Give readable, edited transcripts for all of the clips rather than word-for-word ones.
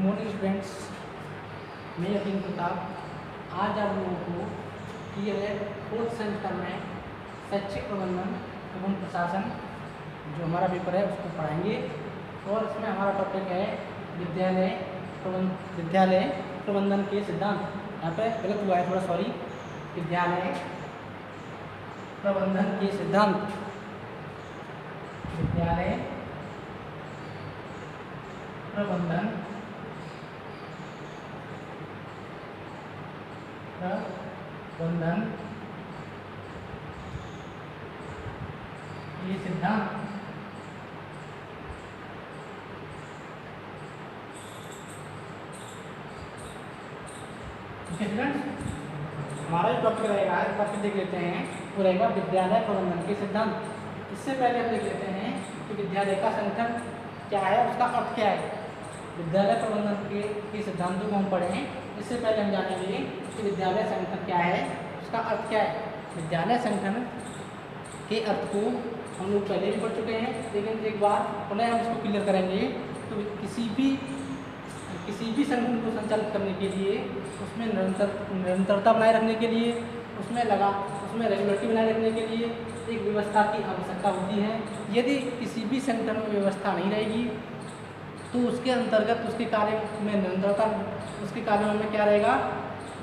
Morning students, मैं यकीन प्रताप आज आप लोगों को DLED फोर्थ सेमेस्टर में शैक्षिक प्रबंधन एवं प्रशासन जो हमारा पेपर है उसको पढ़ाएंगे। और इसमें हमारा टॉपिक है विद्यालय प्रबंधन के सिद्धांत। यहाँ पे गलत हुआ है थोड़ा, सॉरी। विद्यालय प्रबंधन के सिद्धांत, विद्यालय प्रबंधन ये सिद्धांत। हमारा जो टॉपिक रहेगा, टॉपिक देख लेते हैं, वो रहेगा विद्यालय प्रबंधन के सिद्धांत। इससे पहले हम देख लेते हैं कि विद्यालय का संगठन क्या है, उसका अर्थ क्या है। विद्यालय प्रबंधन के सिद्धांतों को हम पढ़ें, इससे पहले हम जानेंगे कि विद्यालय संगठन क्या है, उसका अर्थ क्या है। विद्यालय संगठन के अर्थ को हम लोग पहले भी पढ़ चुके हैं, लेकिन एक बार पुनः हम इसको क्लियर करेंगे। तो किसी भी संगठन को संचालित करने के लिए उसमें निरंतरता बनाए रखने के लिए, उसमें रेगुलरिटी बनाए रखने के लिए एक व्यवस्था की आवश्यकता होती है। यदि किसी भी संगठन में व्यवस्था नहीं रहेगी तो उसके अंतर्गत उसके कार्य में निरंतरता, उसके कार्यों में क्या रहेगा,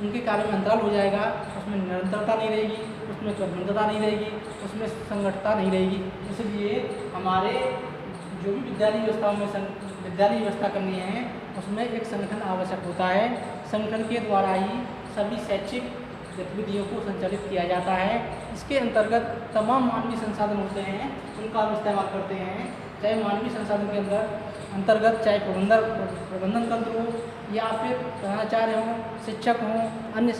उनके कार्य में अंतराल हो जाएगा। उसमें निरंतरता नहीं रहेगी, उसमें क्रमबद्धता नहीं रहेगी, उसमें संगठता नहीं रहेगी। इसलिए हमारे जो भी विद्यालय व्यवस्था करनी है उसमें एक संगठन आवश्यक होता है। संगठन के द्वारा ही सभी शैक्षिक गतिविधियों को संचालित किया जाता है। इसके अंतर्गत तमाम मानवीय संसाधन होते हैं, उनका हम इस्तेमाल करते हैं। चाहे मानवीय संसाधन के अंतर्गत चाहे प्रबंधन तंत्र हो, या फिर प्राचार्य हों, शिक्षक हों, अन्य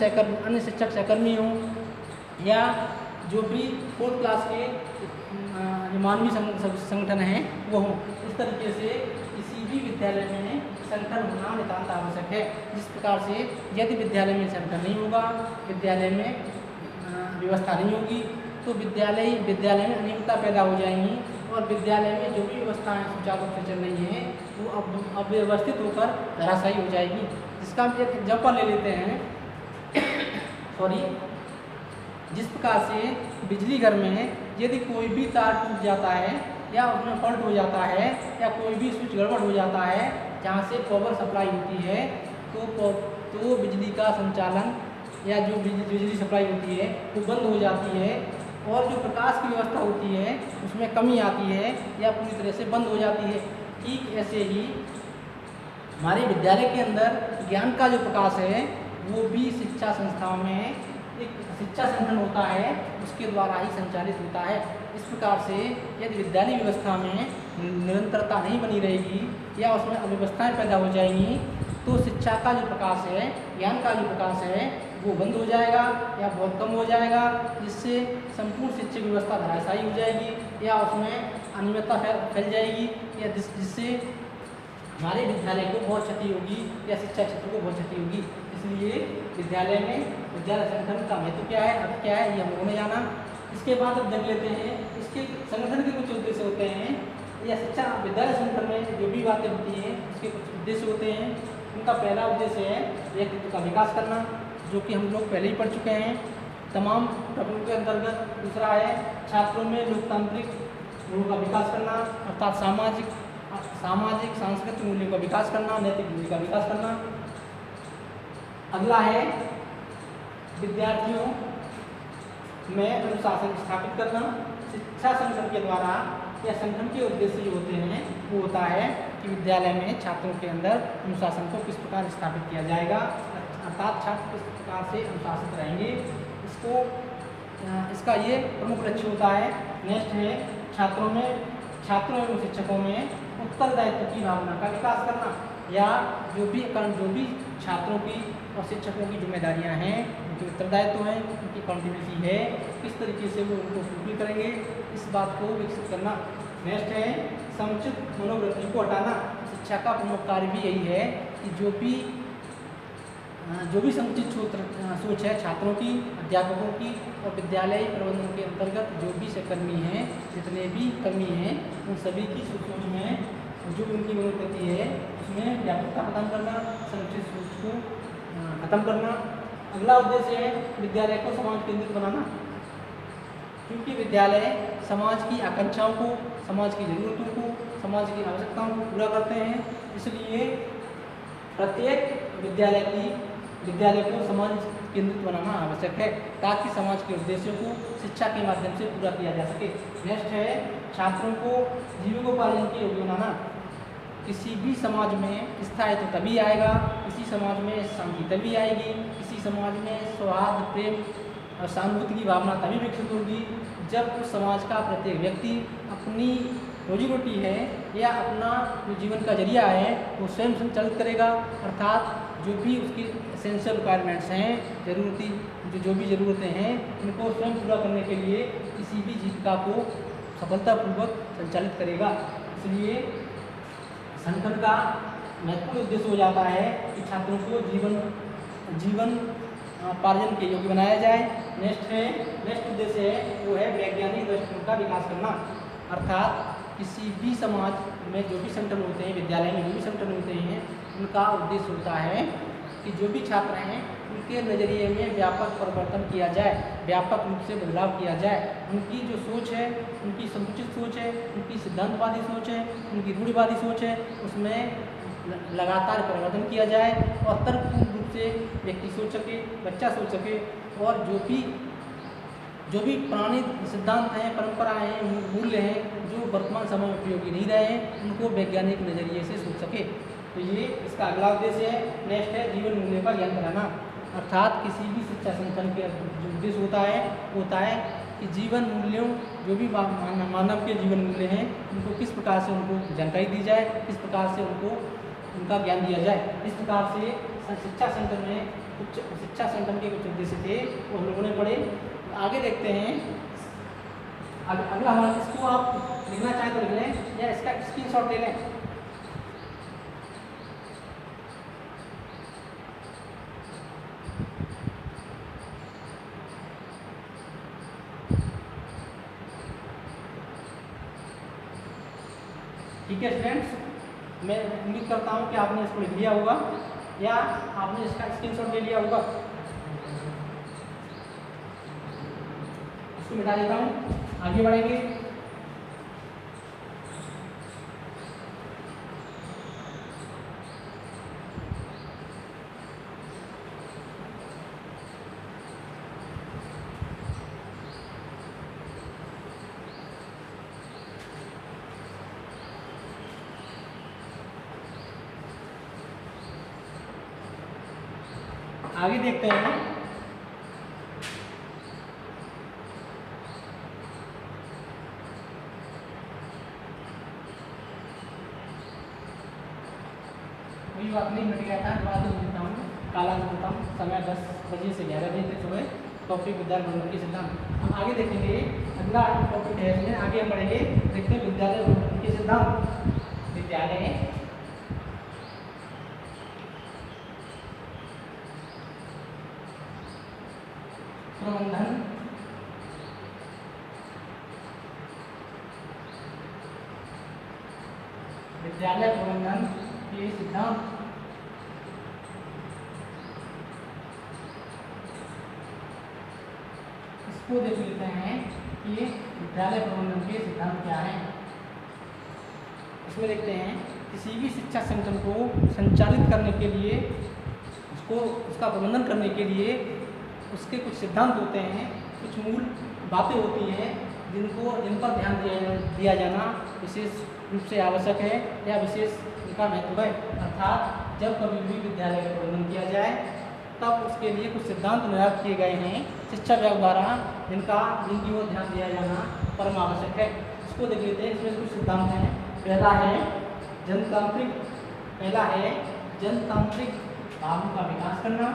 शिक्षक सहकर्मी हों, या जो भी फोर्थ क्लास के मानवीय संगठन हैं वो हों। इस तरीके से किसी भी विद्यालय में संगठन होना नितांत आवश्यक है। जिस प्रकार से यदि विद्यालय में संगठन नहीं होगा, विद्यालय में व्यवस्था नहीं होगी, तो विद्यालय में अनियमितता पैदा हो जाएंगी और विद्यालय में जो भी व्यवस्थाएं सुचारू रूप से चल रही हैं वो अव्यवस्थित होकर धराशायी हो जाएगी। जिसका हम एक एग्जाम्पल ले लेते हैं। सॉरी, जिस प्रकार से बिजली घर में यदि कोई भी तार टूट जाता है या उसमें फॉल्ट हो जाता है या कोई भी स्विच गड़बड़ हो जाता है जहाँ से पावर सप्लाई होती है, तो बिजली का संचालन या जो बिजली सप्लाई होती है वो बंद हो जाती है और जो प्रकाश की व्यवस्था होती है उसमें कमी आती है या पूरी तरह से बंद हो जाती है। ठीक ऐसे ही हमारे विद्यालय के अंदर ज्ञान का जो प्रकाश है वो भी शिक्षा संस्थाओं में एक शिक्षा संगठन होता है, उसके द्वारा ही संचालित होता है। इस प्रकार से यदि विद्यालय व्यवस्था में निरंतरता नहीं बनी रहेगी या उसमें अव्यवस्थाएं पैदा हो जाएंगी तो शिक्षा का जो प्रकाश है, ज्ञान का जो प्रकाश है वो बंद हो जाएगा या बहुत कम हो जाएगा, जिससे संपूर्ण शिक्षा व्यवस्था धराशायी हो जाएगी या उसमें अनियमितता फैल जाएगी या जिससे हमारे विद्यालय को बहुत क्षति होगी या शिक्षा क्षेत्र को बहुत क्षति होगी। इसलिए विद्यालय में विद्यालय संगठन का महत्व क्या है, अर्थ क्या है, ये हम लोगों ने जाना। इसके बाद अब देख लेते हैं इसके संगठन के कुछ उद्देश्य होते हैं या शिक्षा विद्यालय संगठन में जो भी बातें होती हैं उसके कुछ उद्देश्य होते हैं। उनका पहला उद्देश्य है व्यक्तित्व का विकास करना, जो कि हम लोग पहले ही पढ़ चुके हैं तमाम टॉपिकों के अंतर्गत। दूसरा है छात्रों में लोकतांत्रिक गुणों का विकास करना, अर्थात सामाजिक सांस्कृतिक मूल्यों का विकास करना, नैतिक मूल्यों का विकास करना। अगला है विद्यार्थियों में अनुशासन स्थापित करना। शिक्षा संगठन के द्वारा या संगठन के उद्देश्य जो होते हैं वो होता है कि विद्यालय में छात्रों के अंदर अनुशासन को किस प्रकार स्थापित किया जाएगा, अर्थात छात्र किस प्रकार से अनुशासित रहेंगे, इसका ये प्रमुख लक्ष्य होता है। नेक्स्ट है छात्रों एवं शिक्षकों में उत्तरदायित्व की भावना का विकास करना, या जो भी छात्रों की और शिक्षकों की जिम्मेदारियां हैं, उनके उत्तरदायित्व हैं, उनकी अकाउंटेबिलिटी है, किस तरीके से वो उनको फुलफिल करेंगे, इस बात को विकसित करना। नेक्स्ट है समुचित मनोवृत्ति को हटाना। शिक्षा का प्रमुख कार्य भी यही है कि जो भी समुचित सोच है छात्रों की, अध्यापकों की और विद्यालय प्रबंधन के अंतर्गत जो भी सहकर्मी हैं, जितने भी कर्मी हैं, उन सभी की सोच में जो भी उनकी मनोवृत्ति है उसमें व्यापकता प्रदान करना, संरक्षित सोच को खत्म करना। अगला उद्देश्य है विद्यालय को समाज केंद्रित बनाना, क्योंकि विद्यालय समाज की आकांक्षाओं को, समाज की जरूरतों को, समाज की आवश्यकताओं को पूरा करते हैं। इसलिए प्रत्येक विद्यालय को समाज केंद्रित बनाना आवश्यक है, ताकि समाज के उद्देश्यों को शिक्षा के माध्यम से पूरा किया जा सके। नेक्स्ट है छात्रों को जीविकोपार्जन के योग्य बनाना। किसी भी समाज में स्थायित्व तभी आएगा, किसी समाज में शांति तभी आएगी, किसी समाज में सौहार्द, प्रेम और सहानुभूति की भावना तभी विकसित होगी जब उस समाज का प्रत्येक व्यक्ति अपनी रोजी रोटी है या अपना जो जीवन का जरिया है वो स्वयं संचालित करेगा, अर्थात जो भी उसकी एसेंशियल रिक्वायरमेंट्स हैं, जो भी ज़रूरतें हैं, उनको स्वयं पूरा करने के लिए किसी भी जीविका को सफलतापूर्वक संचालित करेगा। इसलिए संगठन का महत्वपूर्ण उद्देश्य हो जाता है कि छात्रों को जीवन पार्जन के योग्य बनाया जाए। नेक्स्ट उद्देश्य है वो है वैज्ञानिक दृष्टिकोण का विकास करना, अर्थात किसी भी समाज में जो भी संगठन होते हैं, विद्यालय में जो भी संगठन होते हैं, उनका उद्देश्य होता है कि जो भी छात्र हैं उनके नज़रिए में व्यापक परिवर्तन किया जाए, व्यापक रूप से बदलाव किया जाए। उनकी जो सोच है, उनकी संकुचित सोच है, उनकी सिद्धांतवादी सोच है, उनकी रूढ़िवादी सोच है, उसमें लगातार परिवर्तन किया जाए और तर्कपूर्ण रूप से व्यक्ति सोच सके, बच्चा सोच सके, और जो भी पुराने सिद्धांत हैं, परंपराएं हैं, मूल्य हैं जो वर्तमान समय में उपयोगी नहीं रहे हैं, उनको वैज्ञानिक नज़रिए से सोच सके। तो ये इसका अगला उद्देश्य है। नेक्स्ट है जीवन मूल्यों का ज्ञान कराना, अर्थात किसी भी शिक्षा संगठन के जो उद्देश्य होता है कि जीवन मूल्यों, जो भी मानव के जीवन मूल्य हैं, उनको किस प्रकार से उनको जानकारी दी जाए, किस प्रकार से उनका ज्ञान दिया जाए। इस प्रकार से शिक्षा संगठन के कुछ उद्देश्य थे वो हम लोगों ने पढ़े। आगे देखते हैं, अगला हमारा, इसको आप लिखना चाहें तो लिख लें या इसका स्क्रीनशॉट ले लें। ठीक है स्टूडेंट्स, मैं उम्मीद करता हूँ कि आपने इसको लिख लिया होगा या आपने इसका स्क्रीनशॉट ले लिया होगा। इसको मिटा देता हूँ, आगे बढ़ेंगे। आगे देखते हैं। कोई बात नहीं, मिट गया था, दोबारा से बोलता हूँ, काला बोलता हूँ। समय 10 बजे से 11 बजे तक सुबह, टॉपिक विद्यालय प्रबंधन के सिद्धांत। हम आगे देखेंगे, अगला टॉपिक है इसमें, आगे हम बढ़ेंगे, देखते हैं विद्यालय प्रबंधन के सिद्धांत। विद्यालय प्रबंधन के सिद्धांत। इसको देख लेते हैं कि विद्यालय प्रबंधन के सिद्धांत क्या हैं। इसमें देखते हैं, किसी भी शिक्षा संगठन को संचालित करने के लिए, उसका प्रबंधन करने के लिए उसके कुछ सिद्धांत होते हैं, कुछ मूल बातें होती हैं जिन पर ध्यान दिया जाना विशेष रूप से आवश्यक है या विशेष उनका महत्व है। अर्थात जब कभी भी विद्यालय का प्रबंधन किया जाए तब उसके लिए कुछ सिद्धांत निर्धारित किए गए हैं शिक्षा विभाग द्वारा, जिनकी ओर ध्यान दिया जाना परम आवश्यक है। इसको देख लेते हैं। इसमें कुछ सिद्धांत हैं। पहला है जनतांत्रिक भावों का विकास करना।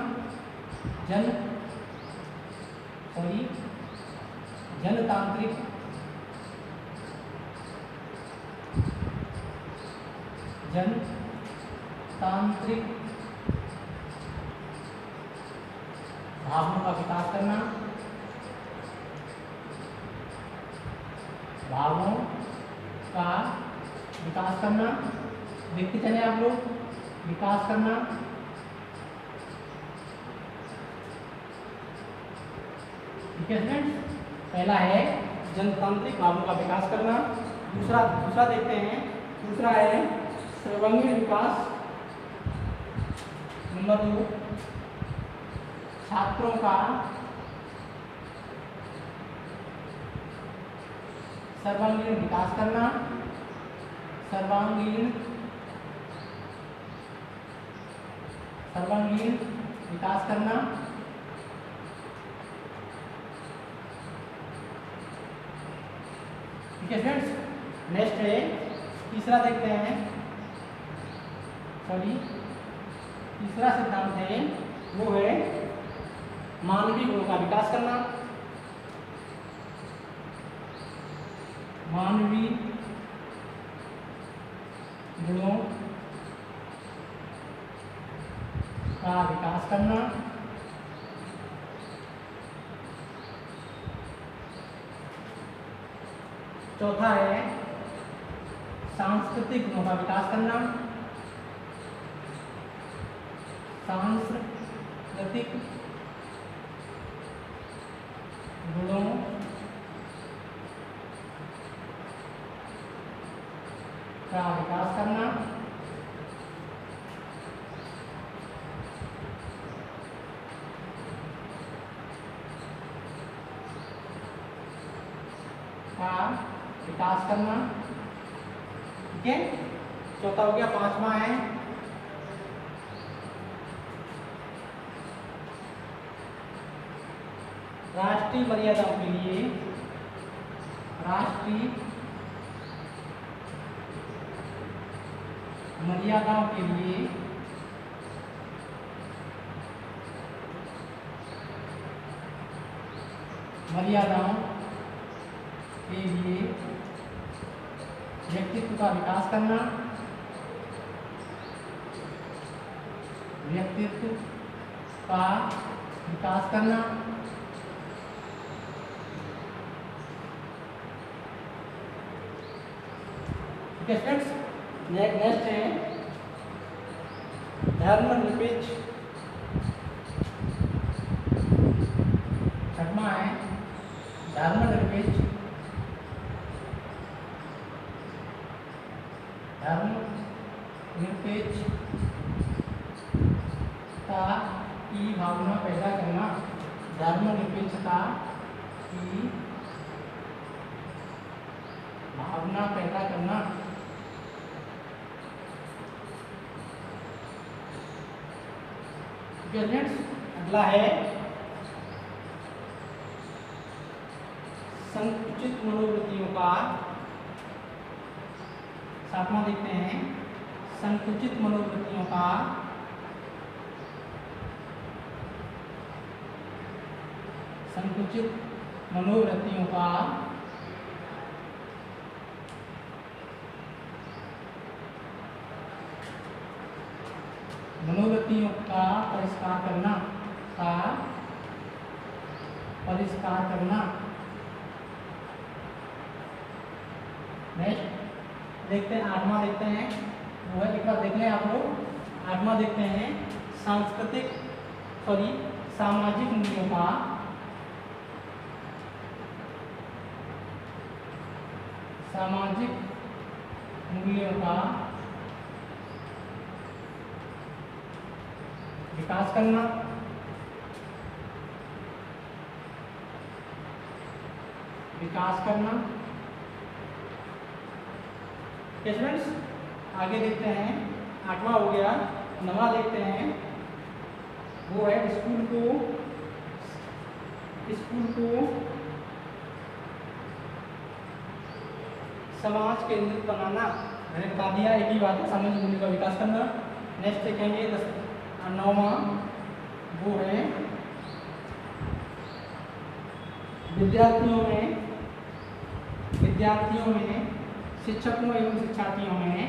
जनतांत्रिक भावों का विकास करना। भावों का विकास करना, देखते चले आप लोग, विकास करना, ठीक है स्टूडेंट्स। पहला है जनतांत्रिक भावों का विकास करना। दूसरा देखते हैं, दूसरा है सर्वांगीण विकास। नंबर 2 छात्रों का सर्वांगीण विकास करना, सर्वांगीण विकास करना। ठीक है फ्रेंड्स। नेक्स्ट है, तीसरा देखते हैं, तीसरा सिद्धांत है वो है मानवीय गुणों का विकास करना। मानवीय गुणों का विकास करना। चौथा है सांस्कृतिक गुणों का विकास करना। सांस्कृतिक गुणों का विकास करना। ठीक है, चौथा हो गया। पांचवा है राष्ट्रीय मर्यादाओं के लिए व्यक्तित्व का विकास करना। व्यक्तित्व का विकास करना। ठीक है फ्रेंड्स। नेक्स्ट है धर्मनिरपेक्ष। छठवां है धर्मनिरपेक्षता की भावना पैदा करना। धर्मनिरपेक्षता की भावना पैदा करना। अगला है संकुचित मनोवृत्तियों का। सातवां देखते हैं संकुचित मनोवृत्तियों का परिष्कार करना। नेक्स्ट देखते हैं आठवां देखते हैं, वो है, एक बार देख लें आप लोग। आठवां देखते हैं सामाजिक मूल्यों का विकास करना। स्टूडेंट्स आगे देखते हैं, आठवां हो गया। नवा देखते हैं, वो है स्कूल को समाज केंद्रित बनाना। मैंने बता दिया, एक ही बात है, सामाजिक मूल्यों का विकास करना। नेक्स्ट देखेंगे 9वां, वो है विद्यार्थियों में शिक्षकों एवं शिक्षार्थियों में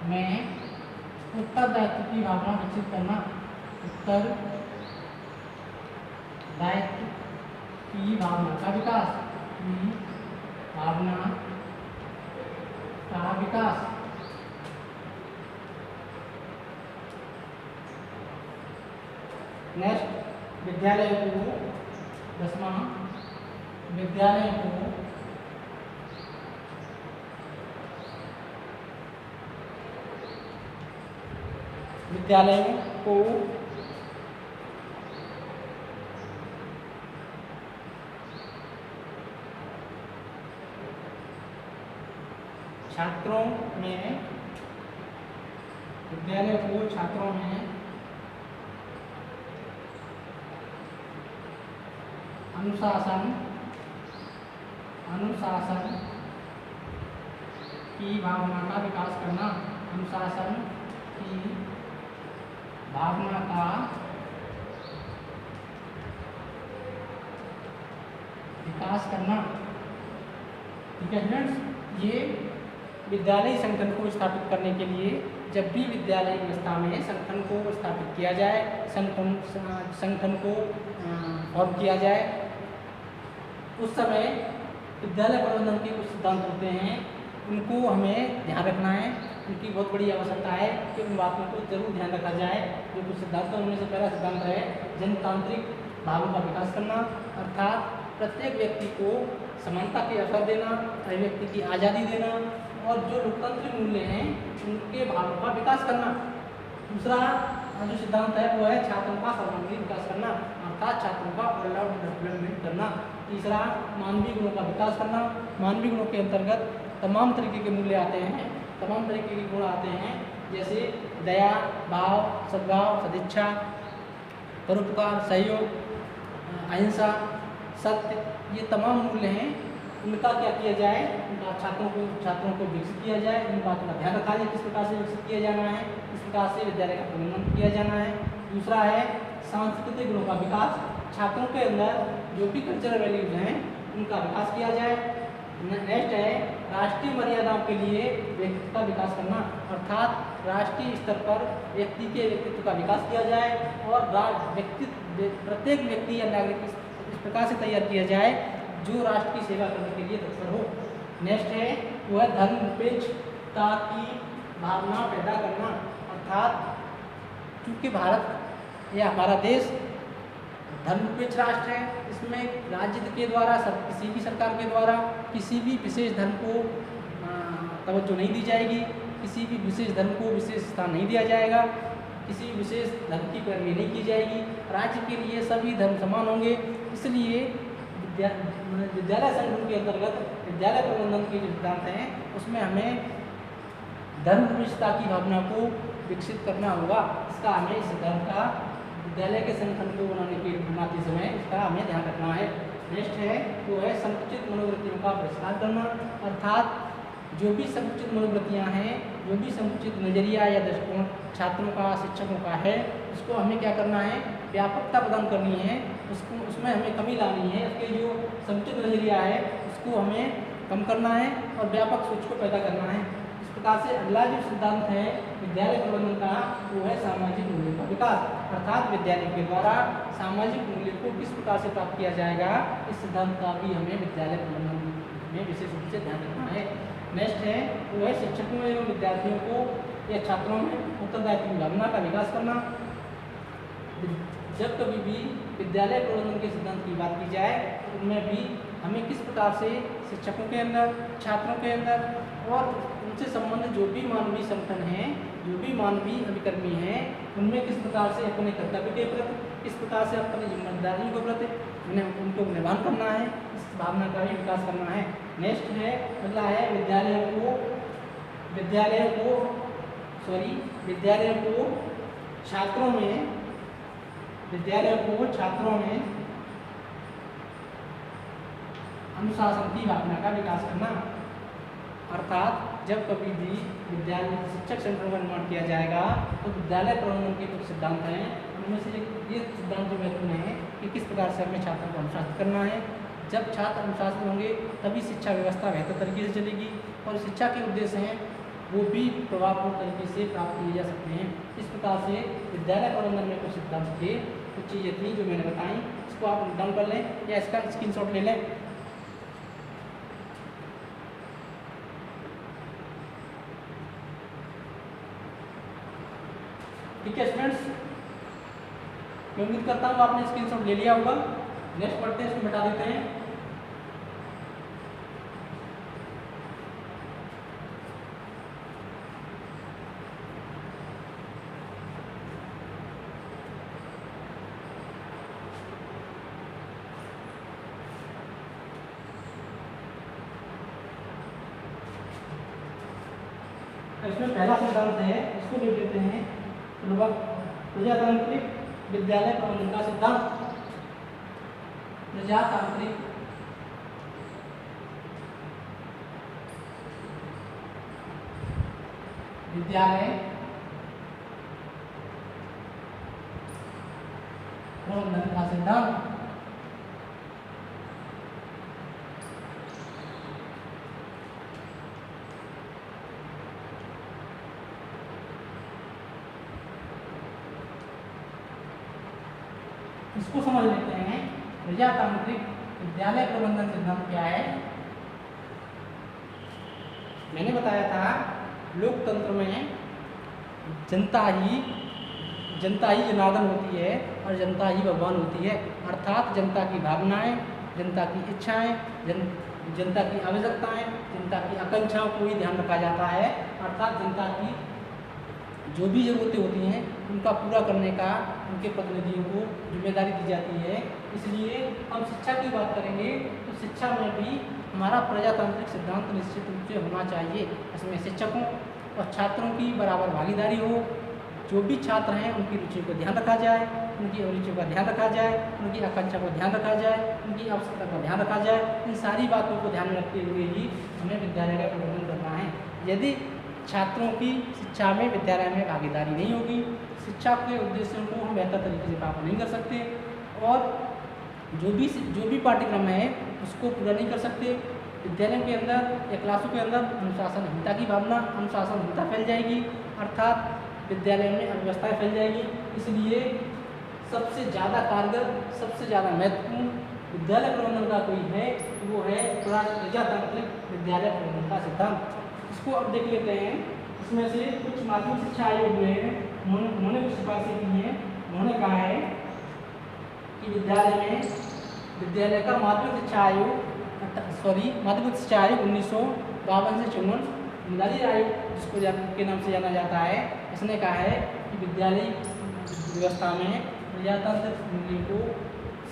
में उत्तरदायित्व की भावना विकसित करना, उत्तरदायित्व की भावना का विकास, नेक्स्ट, विद्यालय को 10वां, विद्यालय को छात्रों में अनुशासन की भावना का विकास करना, अनुशासन की भावना का विकास करना। ठीक है फ्रेंड्स, ये विद्यालय संगठन को स्थापित करने के लिए जब भी विद्यालय व्यवस्था में संगठन को स्थापित किया जाए, संगठन को फॉर्म किया जाए, उस समय विद्यालय प्रबंधन के कुछ सिद्धांत होते हैं, उनको हमें ध्यान रखना है। उनकी बहुत बड़ी आवश्यकता है कि उन बातों को जरूर ध्यान रखा जाए। जो कुछ सिद्धांतों में से पहला सिद्धांत है जनतांत्रिक भावों का विकास करना, अर्थात प्रत्येक व्यक्ति को समानता के अवसर देना, अभिव्यक्ति की आज़ादी देना और जो लोकतांत्रिक मूल्य हैं उनके भावों का विकास करना। दूसरा जो सिद्धांत है वो है छात्रों का सर्वांगीण विकास करना, अर्थात छात्रों का ऑलराउंड डेवलपमेंट करना। तीसरा मानवीय गुणों का विकास करना, मानवीय गुणों के अंतर्गत तमाम तरीके के मूल्य आते हैं, तमाम तरीके के गुण आते हैं, जैसे दया, भाव, सद्भाव, सदिच्छा, परोपकार, सहयोग, अहिंसा, सत्य, ये तमाम मूल्य हैं। उनका क्या किया जाए, उनका छात्रों को विकसित किया जाए, इन बातों का ध्यान रखा जाए किस प्रकार से विकसित किया जाना है, किस प्रकार से विद्यालय का प्रबंधन किया जाना है। दूसरा है सांस्कृतिक गुणों का विकास, छात्रों के अंदर जो भी कल्चरल वैल्यूज हैं उनका विकास किया जाए। नेक्स्ट है राष्ट्रीय मर्यादाओं के लिए व्यक्तित्व का विकास करना, अर्थात राष्ट्रीय स्तर पर व्यक्ति के व्यक्तित्व का विकास किया जाए और प्रत्येक व्यक्ति या नागरिक इस प्रकार से तैयार किया जाए जो राष्ट्र की सेवा करने के लिए तत्पर हो। नेक्स्ट है वो है धर्मनिरपेक्षता की भावना पैदा करना, अर्थात चूँकि भारत या हमारा देश धर्मनिरपेक्ष राष्ट्र है, इसमें राज्य के द्वारा किसी भी सरकार के द्वारा किसी भी विशेष धर्म को तवज्जो नहीं दी जाएगी, किसी भी विशेष धर्म को विशेष स्थान नहीं दिया जाएगा, किसी विशेष धर्म की पैरवी नहीं की जाएगी। राज्य के लिए सभी धर्म समान होंगे। इसलिए विद्यालय संगठन के अंतर्गत विद्यालय प्रबंधन के जो सिद्धांत हैं उसमें हमें धर्मनिरपेक्षता की भावना को विकसित करना होगा। इसका हमें इस सिद्धांत का विद्यालय के संगठन को बनाते समय इसका हमें ध्यान रखना है। नेक्स्ट है वो है संकुचित मनोवृत्तियों का बहिष्कार करना, अर्थात जो भी संकुचित मनोवृत्तियाँ हैं, जो भी संकुचित नज़रिया या दृष्टिकोण छात्रों का, शिक्षकों का है, उसको हमें क्या करना है, व्यापकता प्रदान करनी है, उसमें हमें कमी लानी है। उसके जो संकुचित नज़रिया है उसको हमें कम करना है और व्यापक सोच को पैदा करना है। इस प्रकार से अगला जो सिद्धांत है विद्यालय प्रबंधन का वो है सामाजिक मूल्यों का विकास, अर्थात विद्यालय के द्वारा सामाजिक मूल्य को किस प्रकार से प्राप्त किया जाएगा, इस सिद्धांत का भी हमें विद्यालय प्रबंधन में विशेष रूप से ध्यान रखना है। नेक्स्ट है वो है शिक्षकों एवं विद्यार्थियों को या छात्रों में उत्तरदायित्व की भावना का विकास करना। जब कभी भी विद्यालय प्रबंधन के सिद्धांत की बात की जाए तो उनमें भी हमें किस प्रकार से शिक्षकों के अंदर, छात्रों के अंदर और उनसे संबंधित जो भी मानवीय संगठन हैं, जो भी मानवीय अभिकर्मी हैं, उनमें किस प्रकार से अपने कर्तव्य के प्रति, किस प्रकार से अपनी जिम्मेदारियों के प्रति उनको निर्वहन करना है, इस भावना का भी विकास करना है। नेक्स्ट है अगला है विद्यालय को छात्रों में अनुशासन की भावना का विकास करना, अर्थात जब कभी भी विद्यालय शिक्षक संगठन का निर्माण किया जाएगा तो विद्यालय प्रबंधन के कुछ सिद्धांत हैं, उनमें से ये सिद्धांत जो महत्वपूर्ण है कि किस प्रकार से हमें छात्रों को अनुशासित करना है। जब छात्र अनुशासित होंगे तभी शिक्षा व्यवस्था बेहतर तरीके से चलेगी और शिक्षा के उद्देश्य हैं वो भी प्रभावपूर्ण तरीके से प्राप्त किए जा सकते हैं। इस प्रकार से विद्यालय प्रबंधन में कुछ सिद्धांत थे, कुछ चीज़ें थी जो मैंने बताई, इसको आप नोट डाउन कर लें या इसका स्क्रीनशॉट ले लें। ठीक है स्टूडेंट्स, मैं उम्मीद करता हूँ आपने स्क्रीनशॉट ले लिया होगा। नेक्स्ट पढ़ते हैं, इसको मिटा देते हैं। इसमें पहला सिद्धांत है, इसको लिख देते हैं प्रजातांत्रिक विद्यालय प्रबंधन का सिद्धांत। प्रजातांत्रिक विद्यालय प्रबंधन का सिद्धांत। इसको समझ लेते हैं, प्रजातांत्रिक विद्यालय प्रबंधन सिद्धांत क्या है। मैंने बताया था लोकतंत्र में जनता ही जनार्दन होती है और जनता ही भगवान होती है। अर्थात जनता की भावनाएं, जनता की इच्छाएं, जनता की आवश्यकताएं, जनता की आकांक्षाओं को ही ध्यान रखा जाता है। अर्थात जनता की जो भी ज़रूरतें होती हैं उनका पूरा करने का उनके प्रतिनिधियों को जिम्मेदारी दी जाती है। इसलिए हम शिक्षा की बात करेंगे तो शिक्षा में भी हमारा प्रजातांत्रिक सिद्धांत निश्चित रूप से होना चाहिए। इसमें शिक्षकों और छात्रों की बराबर भागीदारी हो, जो भी छात्र हैं उनकी रुचियों को ध्यान रखा जाए, उनकी अभिरुचियों का ध्यान रखा जाए, उनकी आकांक्षा को ध्यान रखा जाए, उनकी आवश्यकता का ध्यान रखा जाए। इन सारी बातों को ध्यान में रखते हुए ही हमें विद्यालय का प्रबंधन करना है। यदि छात्रों की शिक्षा में विद्यालय में भागीदारी नहीं होगी, शिक्षा के उद्देश्यों को हम बेहतर तरीके से प्राप्त नहीं कर सकते और जो भी पाठ्यक्रम है उसको पूरा नहीं कर सकते। विद्यालयों के अंदर या क्लासों के अंदर अनुशासनहीनता की भावना, अनुशासनहीनता फैल जाएगी, अर्थात विद्यालय में अव्यवस्थाएँ फैल जाएगी। इसलिए सबसे ज़्यादा कारगर, सबसे ज़्यादा महत्वपूर्ण विद्यालय प्रबंधन का कोई है तो वो है प्रजातांत्रिक विद्यालय प्रबंधन का सिद्धांत। इसको अब देख लेते हैं। इसमें से कुछ माध्यमिक शिक्षा आयोग हुए हैं, उन्होंने कुछ सिफारिशें की हैं। उन्होंने कहा है कि विद्यालय का माध्यमिक शिक्षा आयोग 1952 से 54 मिताली आयोग जिसको के नाम से जाना जाता है, इसने कहा है कि विद्यालय व्यवस्था में प्रजातांत्रिक मूल्यों को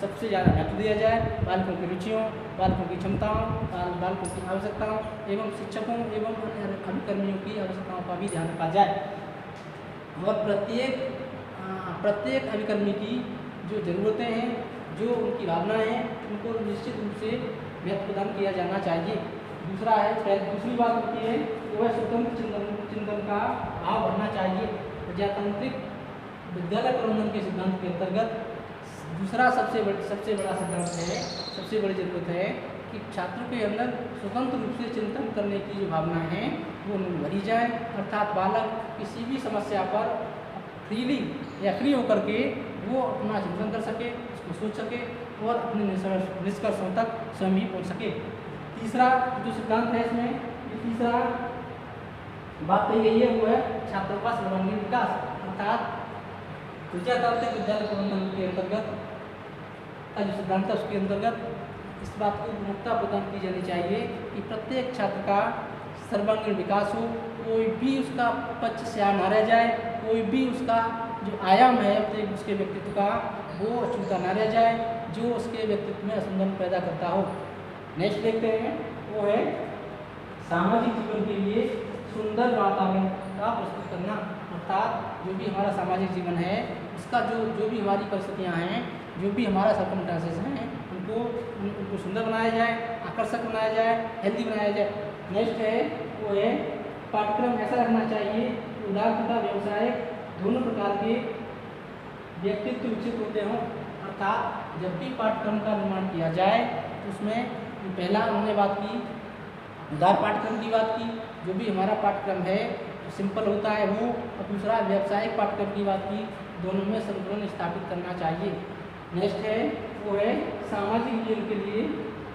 सबसे ज़्यादा महत्व दिया जाए। बालकों की रुचियों, बालकों की क्षमताओं, बालकों की आवश्यकताओं एवं शिक्षकों एवं अभिकर्मियों की आवश्यकताओं का भी ध्यान रखा जाए और प्रत्येक अभिकर्मी की जो ज़रूरतें हैं, जो उनकी भावनाएं हैं, उनको निश्चित रूप से महत्व प्रदान किया जाना चाहिए। दूसरी बात होती है कि वह स्वतंत्र चिंतन का भाव बढ़ना चाहिए। प्रजातांत्रिक विद्यालय प्रबंधन के सिद्धांत के अंतर्गत दूसरा सबसे बड़ा सिद्धांत है, सबसे बड़ी ज़रूरत है कि छात्रों के अंदर स्वतंत्र रूप से चिंतन करने की जो भावना है वो भरी जाए। अर्थात बालक किसी भी समस्या पर फ्री होकर के वो अपना चिंतन कर सके, उसको सोच सके और अपने निष्कर्षों तक स्वयं ही पहुँच सके। तीसरा जो सिद्धांत है इसमें, तीसरा बात कही गई है वो है छात्रों का सर्वांगीण विकास। अर्थात प्रजातांत्रिक विद्यालय प्रबंधन के अंतर्गत का जो सिद्धांत है उसके अंतर्गत इस बात को प्रमुखता प्रदान की जानी चाहिए कि प्रत्येक छात्र का सर्वांगीण विकास हो, कोई भी उसका पक्ष से ना रह जाए, कोई भी उसका जो आयाम है उसके व्यक्तित्व का वो अछूता ना रह जाए, जो उसके व्यक्तित्व में असंतुलन पैदा करता हो। नेक्स्ट देखते हैं, वो है सामाजिक जीवन के लिए सुंदर वातावरण का प्रस्तुत करना। अर्थात जो भी हमारा सामाजिक जीवन है उसका जो भी हमारी परिस्थितियाँ हैं, जो भी हमारा सर्कमस्टेंसेस हैं, उनको सुंदर बनाया जाए, आकर्षक बनाया जाए, हेल्दी बनाया जाए। नेक्स्ट है वो है पाठ्यक्रम ऐसा रखना चाहिए कि उदार तथा व्यवसायिक दोनों प्रकार के व्यक्तित्व विकसित होते हों। अर्थात जब भी पाठ्यक्रम का निर्माण किया जाए तो उसमें पहला उन्होंने बात की उदार पाठ्यक्रम की बात की, जो भी हमारा पाठ्यक्रम है सिंपल होता है वो, और दूसरा व्यावसायिक पाठ्यक्रम की बात की, दोनों में संतुलन स्थापित करना चाहिए। नेक्स्ट है वो है सामाजिक विज्ञान के लिए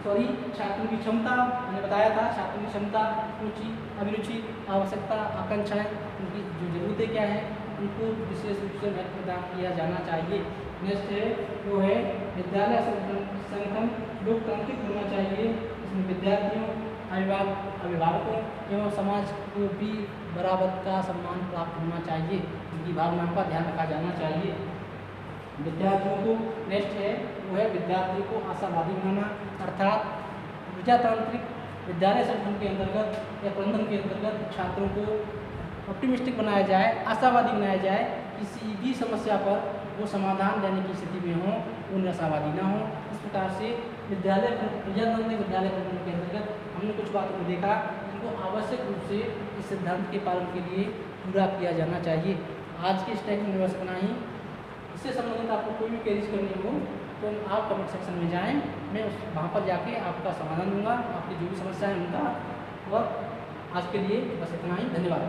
छात्रों की क्षमता, मैंने बताया था छात्रों की क्षमता, रुचि, अभिरुचि, आवश्यकता, आकांक्षाएं, उनकी जो जरूरतें क्या है उनको विशेष रूप से महत्व प्रदान किया जाना चाहिए। नेक्स्ट है वो है विद्यालय संगठन लोकतांत्रिक होना चाहिए, इसमें विद्यार्थियों, अभिभावकों एवं समाज को भी बराबर का सम्मान प्राप्त होना चाहिए, उनकी भावनाओं का ध्यान रखा जाना चाहिए। विद्यार्थियों को नेक्स्ट है वो है विद्यार्थी को आशावादी बनाना, अर्थात प्रजातांत्रिक विद्यालय संगठन के अंतर्गत या प्रबंधन के अंतर्गत छात्रों को ऑप्टिमिस्टिक बनाया जाए, आशावादी बनाया जाए, किसी भी समस्या पर वो समाधान देने की स्थिति में हो, वो निराशावादी ना हो। इस प्रकार से विद्यालय प्रजातांत्रिक विद्यालय प्रबंधन के अंतर्गत हमने कुछ बातों को देखा जिनको आवश्यक रूप से इस सिद्धांत के पालन के लिए पूरा किया जाना चाहिए। आज के इस टाइम में बस इतना ही। इससे संबंधित आपको कोई भी क्वेरीज करनी हो तो आप कमेंट सेक्शन में जाएं, मैं वहाँ पर जाके आपका समाधान दूंगा, आपकी जो भी समस्या है उनका। और आज के लिए बस इतना ही, धन्यवाद।